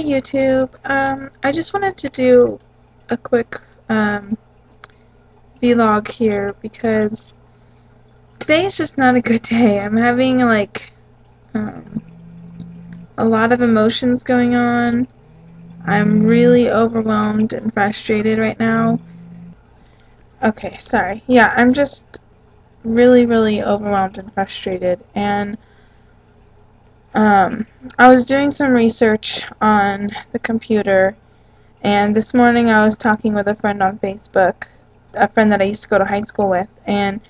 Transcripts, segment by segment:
Hi YouTube. I just wanted to do a quick vlog here because today is just not a good day. I'm having a lot of emotions going on. I'm really overwhelmed and frustrated right now. Okay, sorry. Yeah, I'm just really overwhelmed and frustrated, and I was doing some research on the computer, and this morning I was talking with a friend on Facebook, a friend that I used to go to high school with, and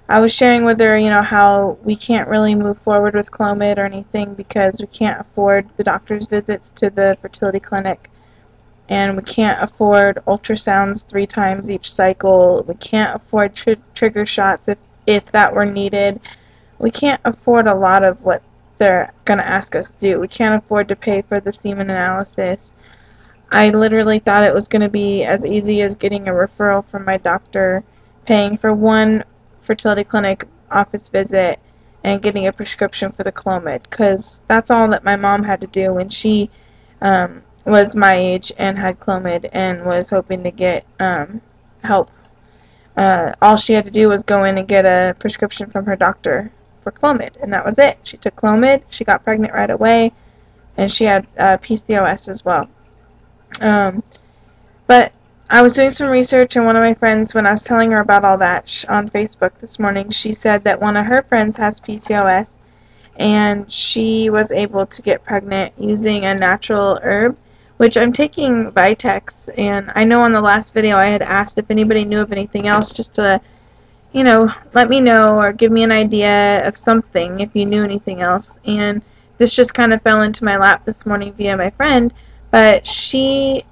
I was sharing with her, how we can't really move forward with Clomid or anything because we can't afford the doctor's visits to the fertility clinic, and we can't afford ultrasounds 3 times each cycle. We can't afford trigger shots if that were needed. We can't afford a lot of what they're going to ask us to do. We can't afford to pay for the semen analysis. I literally thought it was going to be as easy as getting a referral from my doctor, paying for one fertility clinic office visit, and getting a prescription for the Clomid, because that's all that my mom had to do when she was my age and had Clomid and was hoping to get help. All she had to do was go in and get a prescription from her doctor for Clomid, and that was it. She took Clomid, she got pregnant right away, and she had PCOS as well. But I was doing some research, and one of my friends, when I was telling her about all that on Facebook this morning, she said that one of her friends has PCOS, and she was able to get pregnant using a natural herb, which I'm taking Vitex, and I know on the last video I had asked if anybody knew of anything else, just to let me know or give me an idea of something if you knew anything else. And this just kind of fell into my lap this morning via my friend. But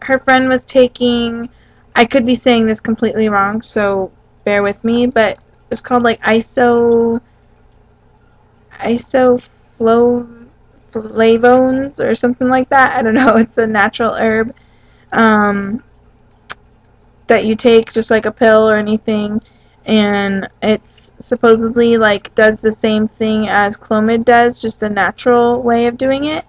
her friend was taking, I could be saying this completely wrong, so bear with me, but it's called like isoflavones or something like that. I don't know. It's a natural herb that you take just like a pill or anything. And it's supposedly does the same thing as Clomid does, just a natural way of doing it.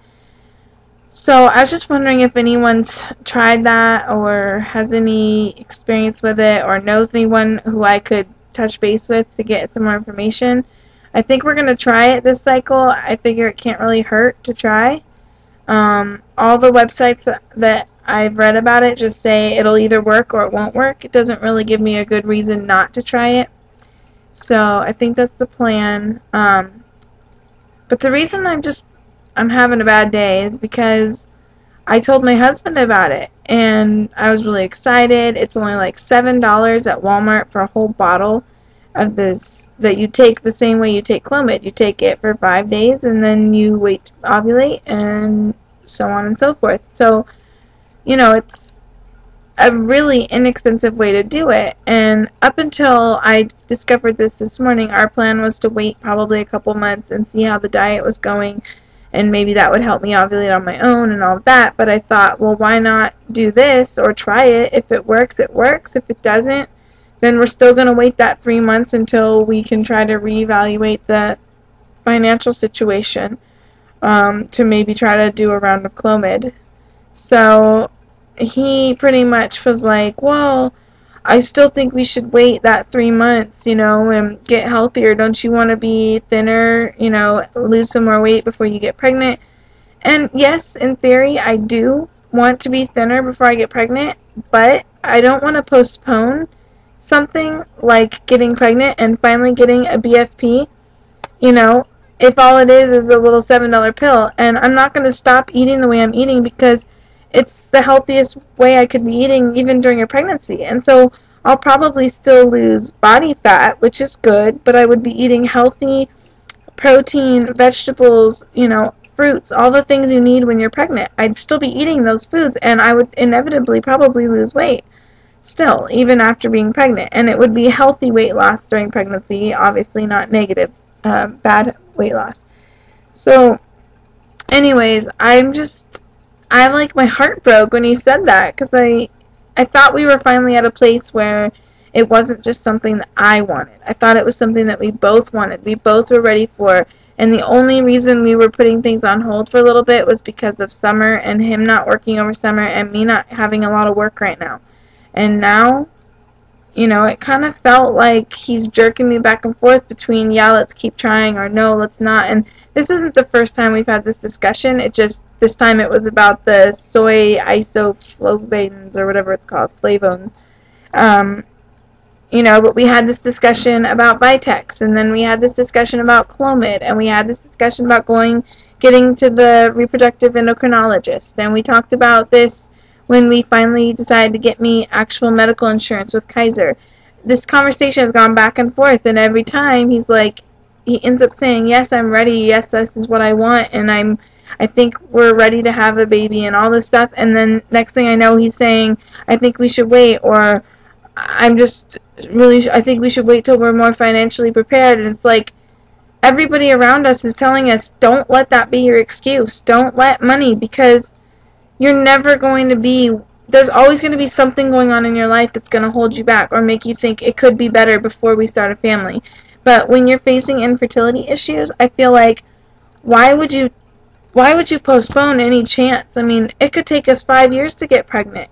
So I was just wondering if anyone's tried that or has any experience with it or knows anyone who I could touch base with to get some more information. I think we're going to try it this cycle. I figure it can't really hurt to try. All the websites that I've read about it just say it'll either work or it won't work. It doesn't really give me a good reason not to try it. So I think that's the plan. But the reason I'm having a bad day is because I told my husband about it, and I was really excited. It's only like $7 at Walmart for a whole bottle of this that you take the same way you take Clomid. You take it for 5 days, and then you wait to ovulate, and so on and so forth. So it's a really inexpensive way to do it, and up until I discovered this morning, our plan was to wait probably a couple months and see how the diet was going, and maybe that would help me ovulate on my own and all of that. But I thought, well, why not do this or try it? If it works, it works. If it doesn't, then we're still going to wait that 3 months until we can try to reevaluate the financial situation, to maybe try to do a round of Clomid. So he pretty much was like, well, I still think we should wait that 3 months, and get healthier. Don't you want to be thinner, lose some more weight before you get pregnant? And yes, in theory, I do want to be thinner before I get pregnant, but I don't want to postpone something like getting pregnant and finally getting a BFP, if all it is a little $7 pill. And I'm not going to stop eating the way I'm eating because it's the healthiest way I could be eating even during a pregnancy. And so I'll probably still lose body fat, which is good, but I would be eating healthy protein, vegetables, fruits, all the things you need when you're pregnant. I'd still be eating those foods, and I would inevitably probably lose weight still, even after being pregnant. And it would be healthy weight loss during pregnancy, obviously not negative, bad weight loss. So anyways, my heart broke when he said that, because I thought we were finally at a place where it wasn't just something that I wanted. I thought it was something that we both wanted. We both were ready for, and the only reason we were putting things on hold for a little bit was because of summer and him not working over summer and me not having a lot of work right now. And now, you know, it kind of felt like he's jerking me back and forth between, yeah, let's keep trying, or no, let's not. And this isn't the first time we've had this discussion. It just, this time it was about the soy isoflavones, or whatever it's called, flavones. You know, but we had this discussion about Vitex, and then we had this discussion about Clomid, and we had this discussion about getting to the reproductive endocrinologist, and we talked about this when we finally decided to get me actual medical insurance with Kaiser. This conversation has gone back and forth, and every time he ends up saying, yes, I'm ready, yes, this is what I want, and I think we're ready to have a baby and all this stuff, and then next thing I know he's saying, I think we should wait, or I think we should wait till we're more financially prepared. And it's like, everybody around us is telling us, don't let that be your excuse. Don't let money, because you're never going to be, there's always going to be something going on in your life that's going to hold you back or make you think it could be better before we start a family. But when you're facing infertility issues, I feel like, why would you postpone any chance? I mean, it could take us 5 years to get pregnant.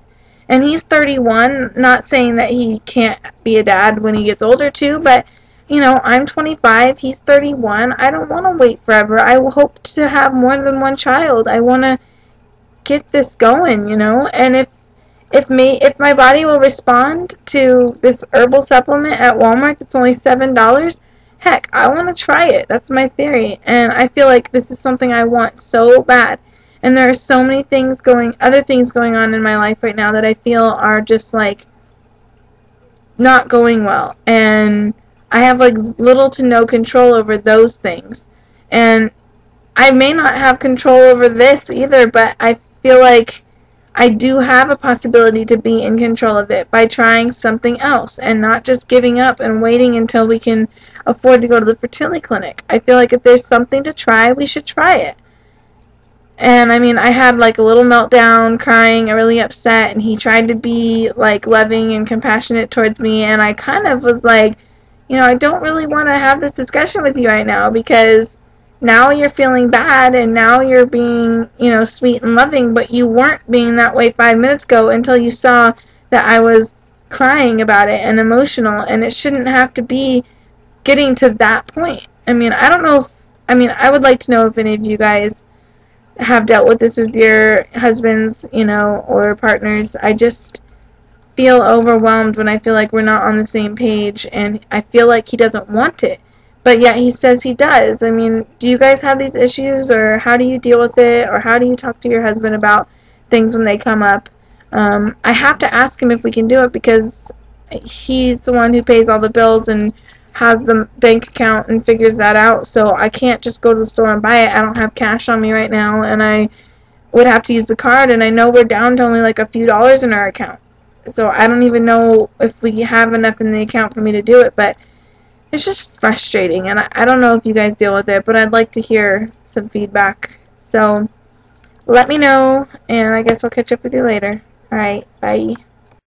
And he's 31, not saying that he can't be a dad when he gets older too, but, you know, I'm 25, he's 31. I don't want to wait forever. I hope to have more than one child. I want to get this going, you know, and if my body will respond to this herbal supplement at Walmart that's only $7, heck, I want to try it. That's my theory, and I feel like this is something I want so bad. And there are so many other things going on in my life right now that I feel are just like not going well, and I have like little to no control over those things. And I may not have control over this either, but I feel like I do have a possibility to be in control of it by trying something else and not just giving up and waiting until we can afford to go to the fertility clinic. I feel like if there's something to try, we should try it. And I mean, I had like a little meltdown, crying, really upset, and he tried to be like loving and compassionate towards me, and I kind of was like, you know, I don't really want to have this discussion with you right now, because now you're feeling bad, and now you're being, you know, sweet and loving, but you weren't being that way 5 minutes ago until you saw that I was crying about it and emotional, and it shouldn't have to be getting to that point. I mean, I would like to know if any of you guys have dealt with this with your husbands, you know, or partners. I just feel overwhelmed when I feel like we're not on the same page, and I feel like he doesn't want it, but yet he says he does. I mean, do you guys have these issues, or how do you deal with it, or how do you talk to your husband about things when they come up? I have to ask him if we can do it, because he's the one who pays all the bills and has the bank account and figures that out, so I can't just go to the store and buy it. I don't have cash on me right now, and I would have to use the card, and I know we're down to only like a few dollars in our account, so I don't even know if we have enough in the account for me to do it. But it's just frustrating, and I don't know if you guys deal with it, but I'd like to hear some feedback. So let me know, and I guess I'll catch up with you later. Alright, bye.